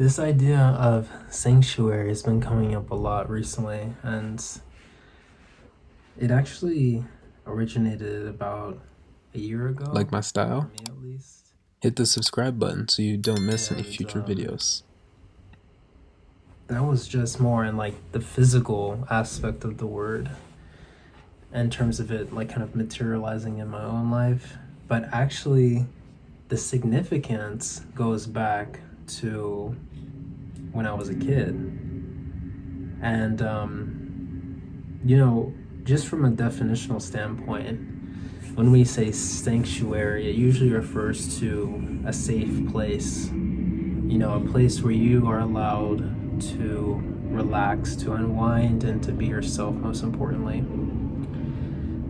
This idea of sanctuary has been coming up a lot recently, and it actually originated about a year ago, Like my for style? me at least. Hit the subscribe button so you don't miss any And future videos. that was just more in like the physical aspect of the word, in terms of it like kind of materializing in my own life. But actually, the significance goes back to when I was a kid. And just from a definitional standpoint, when we say sanctuary, it usually refers to a safe place, a place where you are allowed to relax, to unwind, and to be yourself, most importantly.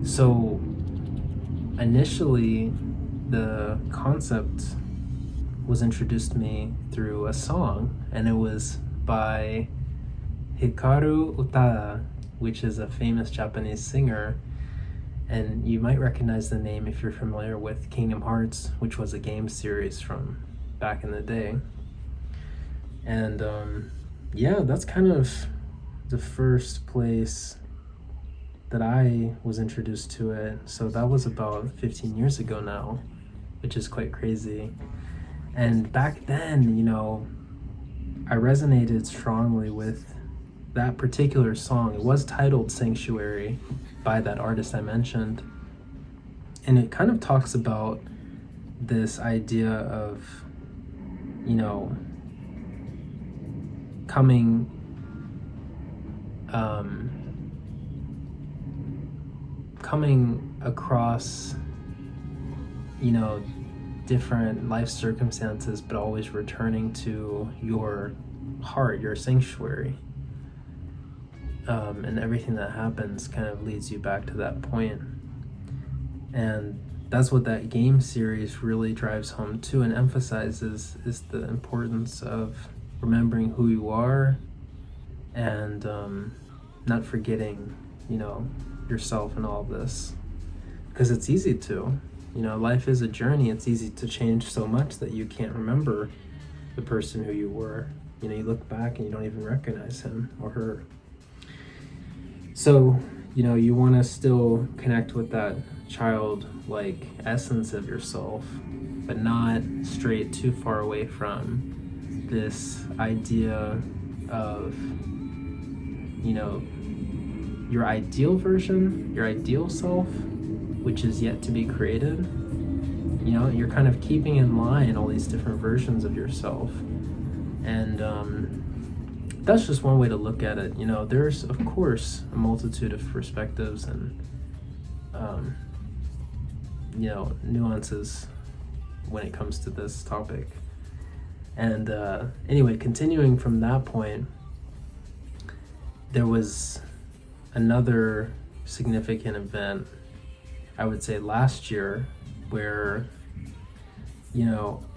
So, initially, the concept was introduced to me through a song, and it was by Hikaru Utada, which is a famous Japanese singer. And you might recognize the name if you're familiar with Kingdom Hearts, which was a game series from back in the day. And that's kind of the first place that I was introduced to it. So that was about 15 years ago now, which is quite crazy. And back then, I resonated strongly with that particular song. It was titled Sanctuary by that artist I mentioned. And it kind of talks about this idea of, coming coming across, different life circumstances, but always returning to your heart, your sanctuary. And everything that happens kind of leads you back to that point. And that's what that game series really drives home too and emphasizes, is the importance of remembering who you are and not forgetting, yourself in all of this. Because it's easy to. Life is a journey. It's easy to change so much that you can't remember the person who you were. You look back and you don't even recognize him or her. So, you want to still connect with that childlike essence of yourself, but not straight too far away from this idea of, your ideal version, your ideal self, which is yet to be created. You're kind of keeping in line all these different versions of yourself. And that's just one way to look at it. There's, of course, a multitude of perspectives and, nuances when it comes to this topic. And anyway, continuing from that point, there was another significant event, I would say last year, where,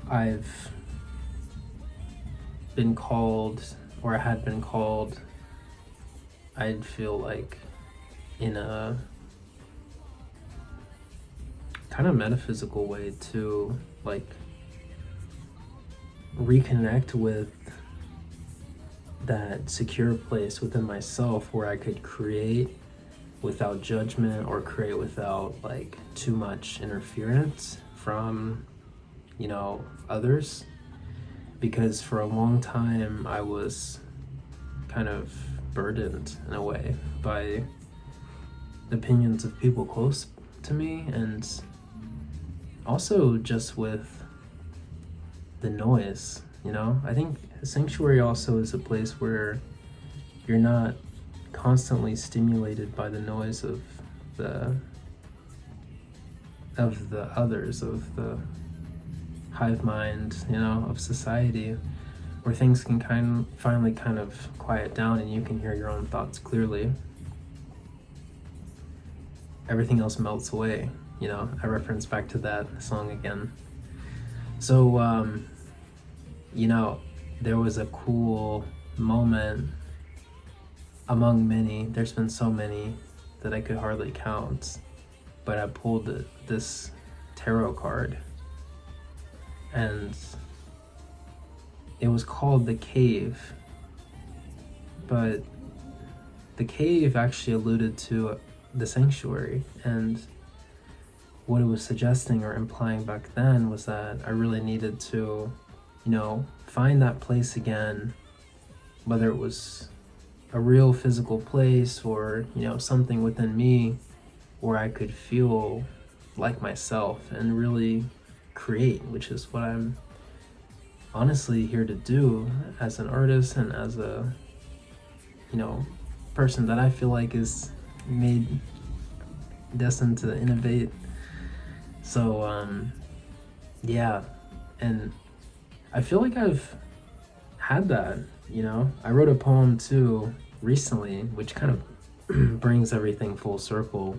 I've been called, or I had been called, I'd feel like, in a kind of metaphysical way, to like reconnect with that secure place within myself where I could create without judgment, or create without like too much interference from, others. Because for a long time I was kind of burdened in a way by the opinions of people close to me, and also just with the noise. I think sanctuary also is a place where you're not constantly stimulated by the noise of the others, of the hive mind, of society, where things can finally kind of quiet down and you can hear your own thoughts clearly. Everything else melts away. I reference back to that song again. So there was a cool moment among many. There's been so many that I could hardly count, but I pulled this tarot card, and it was called the cave, but the cave actually alluded to the sanctuary, and what it was suggesting or implying back then was that I really needed to, find that place again, whether it was a real physical place or, something within me where I could feel like myself and really create, which is what I'm honestly here to do as an artist and as a, person that I feel like is destined to innovate. So, yeah, and I feel like I've had that, I wrote a poem too recently, which kind of brings everything full circle,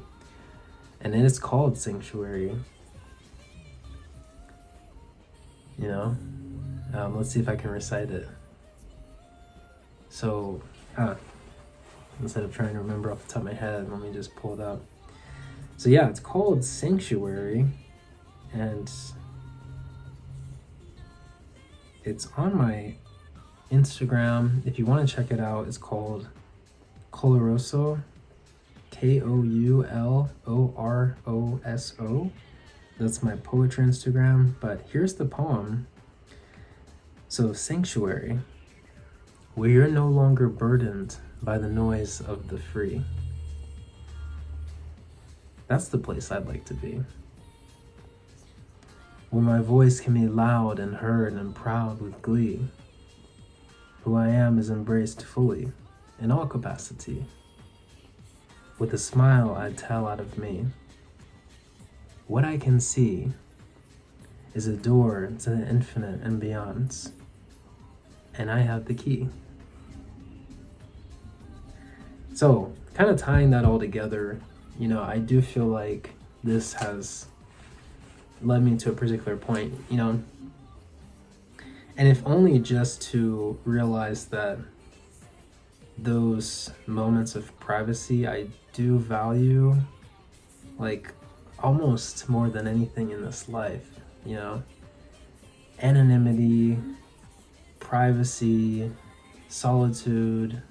and it is called Sanctuary. Let's see if I can recite it. So, instead of trying to remember off the top of my head, let me just pull it up. So yeah, it's called Sanctuary, and it's on my Instagram. If you want to check it out, it's called Coloroso, Kouloroso. That's my poetry Instagram, but here's the poem. So, Sanctuary, where you're no longer burdened by the noise of the free. That's the place I'd like to be. Where my voice can be loud and heard and proud with glee. Who I am is embraced fully, in all capacity. With a smile I tell out of me. What I can see is a door to the infinite and beyonds, and I have the key. So, kind of tying that all together, I do feel like this has led me to a particular point, and if only just to realize that those moments of privacy I do value, like almost more than anything in this life, anonymity, privacy, solitude,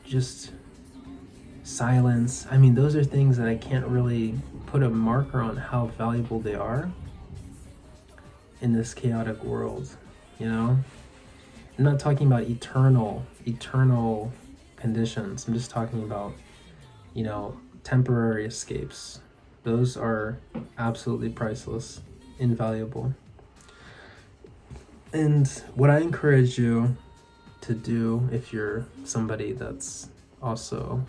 just silence. I mean, those are things that I can't really put a marker on how valuable they are in this chaotic world, I'm not talking about eternal conditions. I'm just talking about, temporary escapes. Those are absolutely priceless, invaluable. And what I encourage you to do, if you're somebody that's also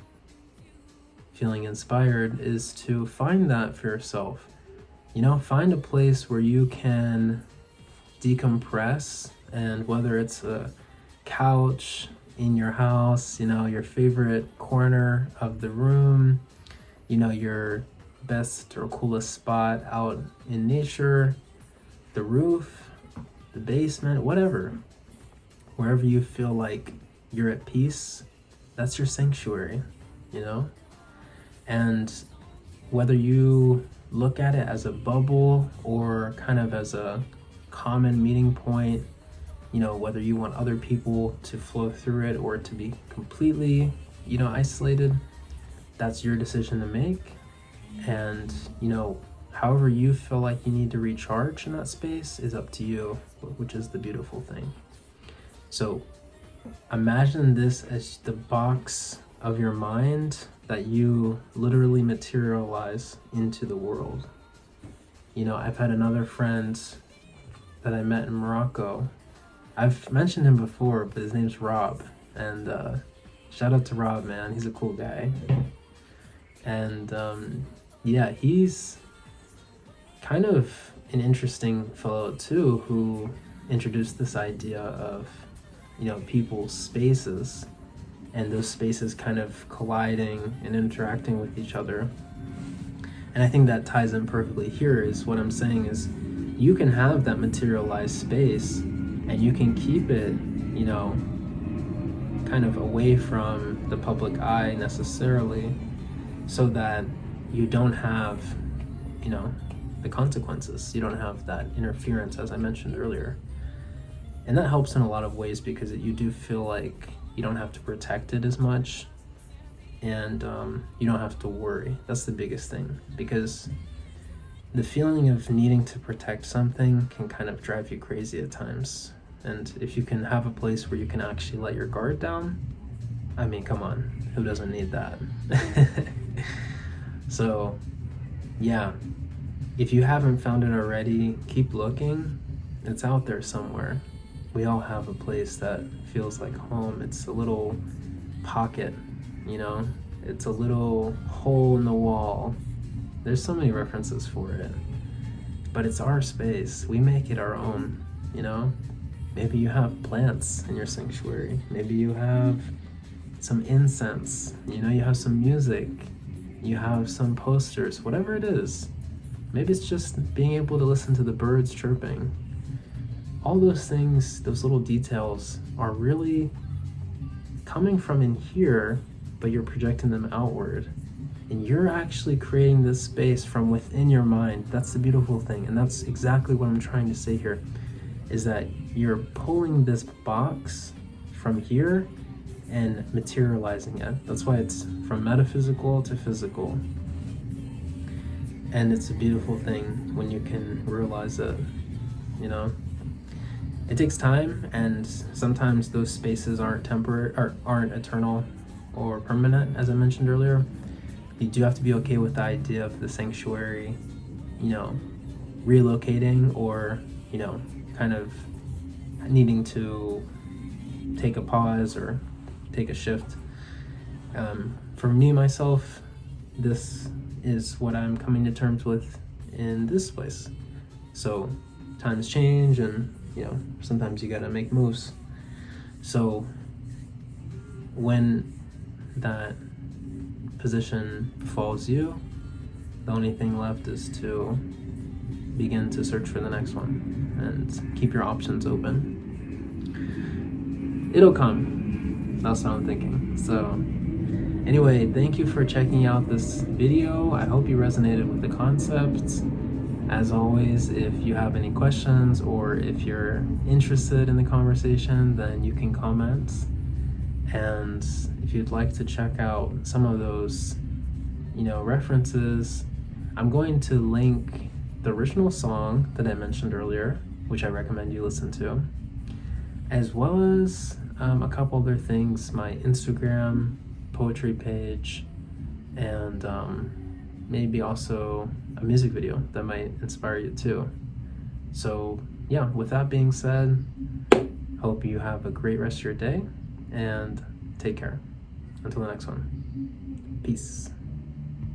feeling inspired, is to find that for yourself. Find a place where you can decompress, and whether it's a couch in your house, your favorite corner of the room, your best or coolest spot out in nature, the roof, the basement, whatever, wherever you feel like you're at peace, that's your sanctuary, and whether you look at it as a bubble or kind of as a common meeting point, whether you want other people to flow through it or to be completely, isolated, that's your decision to make. And, however you feel like you need to recharge in that space is up to you, which is the beautiful thing. So imagine this as the box of your mind that you literally materialize into the world. I've had another friend that I met in Morocco. I've mentioned him before, but his name's Rob, and shout out to Rob, man. He's a cool guy. And he's kind of an interesting fellow too, who introduced this idea of, people's spaces, and those spaces kind of colliding and interacting with each other. And I think that ties in perfectly here. Is what I'm saying is, you can have that materialized space and you can keep it, kind of away from the public eye necessarily, so that you don't have, the consequences. You don't have that interference, as I mentioned earlier. And that helps in a lot of ways because you do feel like you don't have to protect it as much, and you don't have to worry. That's the biggest thing, because the feeling of needing to protect something can kind of drive you crazy at times. And if you can have a place where you can actually let your guard down, I mean, come on, who doesn't need that? So, yeah, if you haven't found it already, keep looking. It's out there somewhere. We all have a place that feels like home. It's a little pocket, you know? It's a little hole in the wall. There's so many references for it. But it's our space. We make it our own, you know? Maybe you have plants in your sanctuary. Maybe you have some incense. You know, you have some music. You have some posters, whatever it is. Maybe it's just being able to listen to the birds chirping. All those things, those little details are really coming from in here, but you're projecting them outward. And you're actually creating this space from within your mind. That's the beautiful thing. And that's exactly what I'm trying to say here, is that you're pulling this box from here and materializing it. That's why it's from metaphysical to physical. And it's a beautiful thing when you can realize it, you know? It takes time, and sometimes those spaces aren't temporary or aren't eternal or permanent, as I mentioned earlier. You do have to be okay with the idea of the sanctuary, you know, relocating, or, you know, kind of needing to take a pause or take a shift. For me, myself, this is what I'm coming to terms with in this place. So times change, and, you know, sometimes you gotta make moves. So when that position falls you, the only thing left is to begin to search for the next one and keep your options open. It'll come. That's what I'm thinking. So anyway, thank you for checking out this video. I hope you resonated with the concepts. As always, if you have any questions or if you're interested in the conversation, then you can comment. And if you'd like to check out some of those, you know, references, I'm going to link the original song that I mentioned earlier, which I recommend you listen to, as well as a couple other things, my Instagram poetry page, and maybe also a music video that might inspire you too. So yeah, with that being said, hope you have a great rest of your day, and take care. Until the next one. Peace.